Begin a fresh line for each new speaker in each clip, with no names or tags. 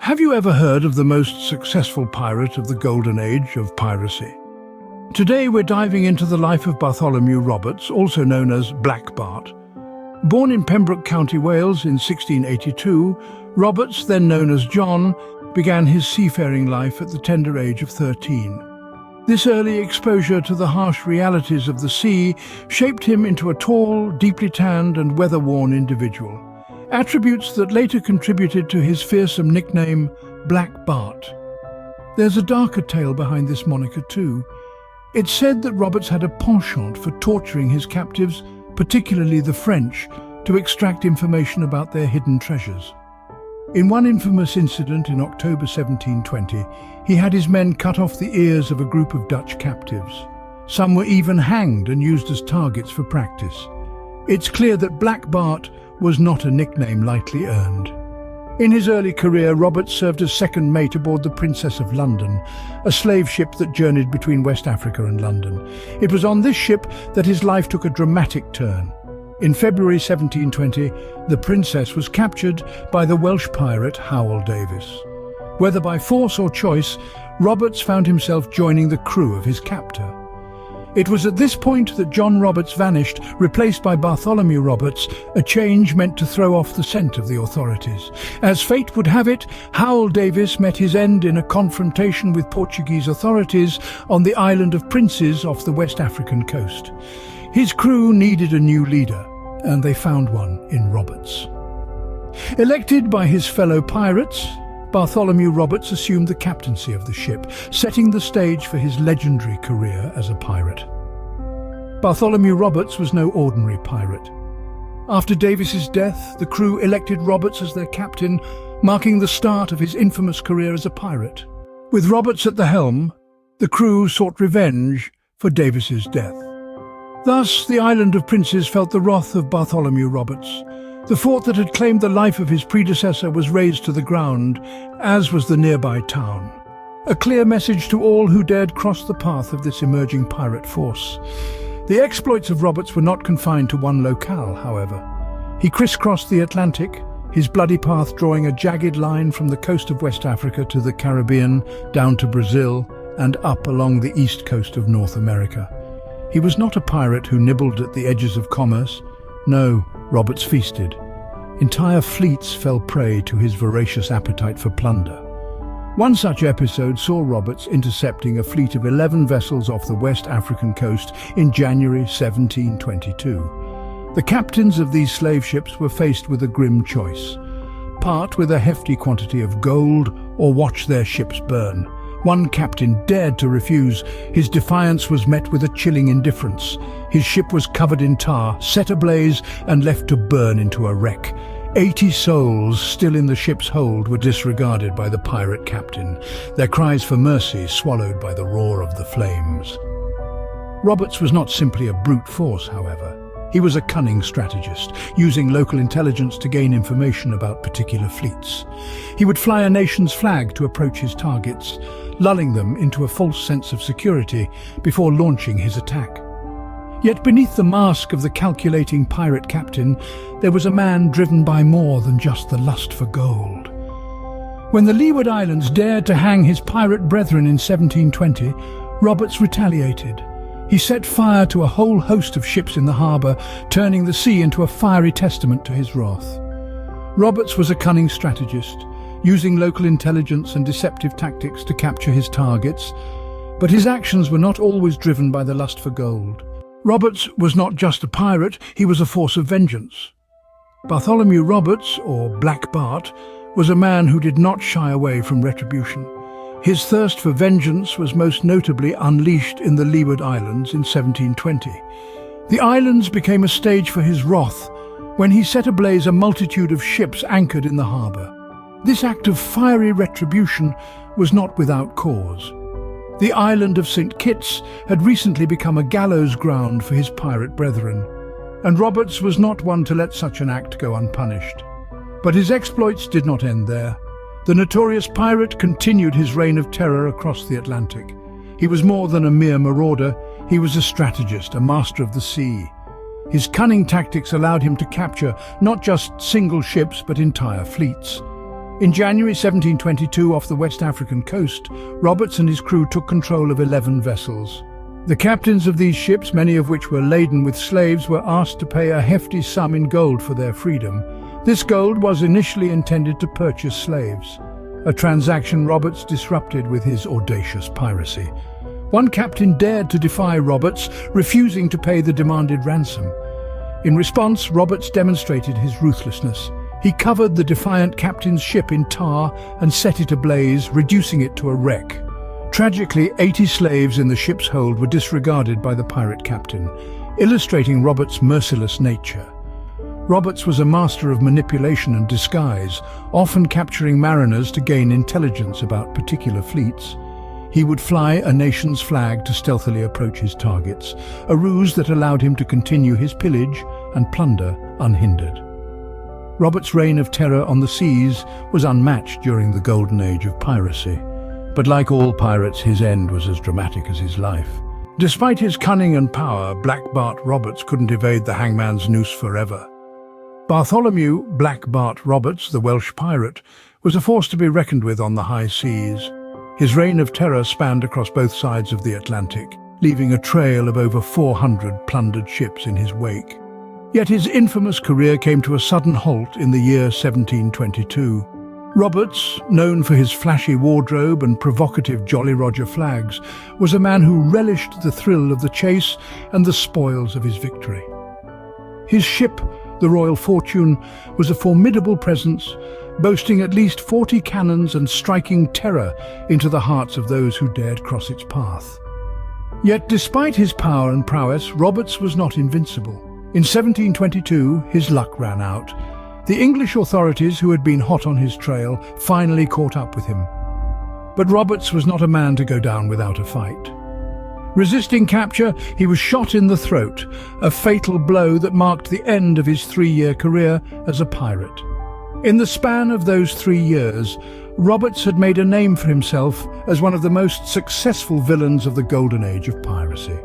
Have you ever heard of the most successful pirate of the golden age of piracy? Today we're diving into the life of Bartholomew Roberts, also known as Black Bart. Born in Pembroke County, Wales in 1682, Roberts, then known as John, began his seafaring life at the tender age of 13. This early exposure to the harsh realities of the sea shaped him into a tall, deeply tanned and weather-worn individual, attributes that later contributed to his fearsome nickname, Black Bart. There's a darker tale behind this moniker too. It's said that Roberts had a penchant for torturing his captives, particularly the French, to extract information about their hidden treasures. In one infamous incident in October 1720, he had his men cut off the ears of a group of Dutch captives. Some were even hanged and used as targets for practice. It's clear that Black Bart was not a nickname lightly earned. In his early career, Roberts served as second mate aboard the Princess of London, a slave ship that journeyed between West Africa and London. It was on this ship that his life took a dramatic turn. In February 1720, the Princess was captured by the Welsh pirate Howell Davis. Whether by force or choice, Roberts found himself joining the crew of his captor. It was at this point that John Roberts vanished, replaced by Bartholomew Roberts, a change meant to throw off the scent of the authorities. As fate would have it, Howell Davis met his end in a confrontation with Portuguese authorities on the island of Princes off the West African coast. His crew needed a new leader, and they found one in Roberts. Elected by his fellow pirates, Bartholomew Roberts assumed the captaincy of the ship, setting the stage for his legendary career as a pirate. Bartholomew Roberts was no ordinary pirate. After Davis's death, the crew elected Roberts as their captain, marking the start of his infamous career as a pirate. With Roberts at the helm, the crew sought revenge for Davis's death. Thus, the island of Princes felt the wrath of Bartholomew Roberts. The fort that had claimed the life of his predecessor was razed to the ground, as was the nearby town. A clear message to all who dared cross the path of this emerging pirate force. The exploits of Roberts were not confined to one locale, however. He crisscrossed the Atlantic, his bloody path drawing a jagged line from the coast of West Africa to the Caribbean, down to Brazil, and up along the east coast of North America. He was not a pirate who nibbled at the edges of commerce. No, Roberts feasted. Entire fleets fell prey to his voracious appetite for plunder. One such episode saw Roberts intercepting a fleet of 11 vessels off the West African coast in January 1722. The captains of these slave ships were faced with a grim choice: part with a hefty quantity of gold or watch their ships burn. One captain dared to refuse. His defiance was met with a chilling indifference. His ship was covered in tar, set ablaze, and left to burn into a wreck. 80 souls still in the ship's hold were disregarded by the pirate captain, their cries for mercy swallowed by the roar of the flames. Roberts was not simply a brute force, however. He was a cunning strategist, using local intelligence to gain information about particular fleets. He would fly a nation's flag to approach his targets, lulling them into a false sense of security before launching his attack. Yet beneath the mask of the calculating pirate captain, there was a man driven by more than just the lust for gold. When the Leeward Islands dared to hang his pirate brethren in 1720, Roberts retaliated. He set fire to a whole host of ships in the harbour, turning the sea into a fiery testament to his wrath. Roberts was a cunning strategist, using local intelligence and deceptive tactics to capture his targets, but his actions were not always driven by the lust for gold. Roberts was not just a pirate, he was a force of vengeance. Bartholomew Roberts, or Black Bart, was a man who did not shy away from retribution. His thirst for vengeance was most notably unleashed in the Leeward Islands in 1720. The islands became a stage for his wrath when he set ablaze a multitude of ships anchored in the harbour. This act of fiery retribution was not without cause. The island of St. Kitts had recently become a gallows ground for his pirate brethren, and Roberts was not one to let such an act go unpunished. But his exploits did not end there. The notorious pirate continued his reign of terror across the Atlantic. He was more than a mere marauder, he was a strategist, a master of the sea. His cunning tactics allowed him to capture not just single ships but entire fleets. In January 1722, off the West African coast, Roberts and his crew took control of 11 vessels. The captains of these ships, many of which were laden with slaves, were asked to pay a hefty sum in gold for their freedom. This gold was initially intended to purchase slaves, a transaction Roberts disrupted with his audacious piracy. One captain dared to defy Roberts, refusing to pay the demanded ransom. In response, Roberts demonstrated his ruthlessness. He covered the defiant captain's ship in tar and set it ablaze, reducing it to a wreck. Tragically, 80 slaves in the ship's hold were disregarded by the pirate captain, illustrating Roberts' merciless nature. Roberts was a master of manipulation and disguise, often capturing mariners to gain intelligence about particular fleets. He would fly a nation's flag to stealthily approach his targets, a ruse that allowed him to continue his pillage and plunder unhindered. Roberts' reign of terror on the seas was unmatched during the golden age of piracy. But like all pirates, his end was as dramatic as his life. Despite his cunning and power, Black Bart Roberts couldn't evade the hangman's noose forever. Bartholomew Black Bart Roberts, the Welsh pirate, was a force to be reckoned with on the high seas. His reign of terror spanned across both sides of the Atlantic, leaving a trail of over 400 plundered ships in his wake. Yet his infamous career came to a sudden halt in the year 1722. Roberts, known for his flashy wardrobe and provocative Jolly Roger flags, was a man who relished the thrill of the chase and the spoils of his victory. His ship, the Royal Fortune, was a formidable presence, boasting at least 40 cannons and striking terror into the hearts of those who dared cross its path. Yet despite his power and prowess, Roberts was not invincible. In 1722, his luck ran out. The English authorities, who had been hot on his trail, finally caught up with him. But Roberts was not a man to go down without a fight. Resisting capture, he was shot in the throat, a fatal blow that marked the end of his 3-year career as a pirate. In the span of those 3 years, Roberts had made a name for himself as one of the most successful villains of the golden age of piracy.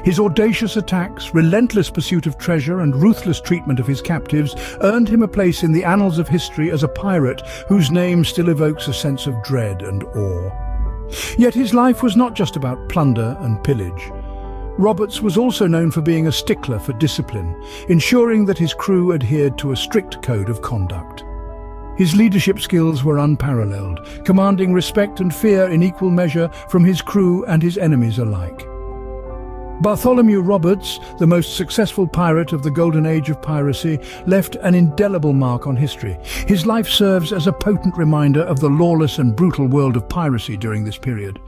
His audacious attacks, relentless pursuit of treasure, and ruthless treatment of his captives earned him a place in the annals of history as a pirate whose name still evokes a sense of dread and awe. Yet his life was not just about plunder and pillage. Roberts was also known for being a stickler for discipline, ensuring that his crew adhered to a strict code of conduct. His leadership skills were unparalleled, commanding respect and fear in equal measure from his crew and his enemies alike. Bartholomew Roberts, the most successful pirate of the golden age of piracy, left an indelible mark on history. His life serves as a potent reminder of the lawless and brutal world of piracy during this period.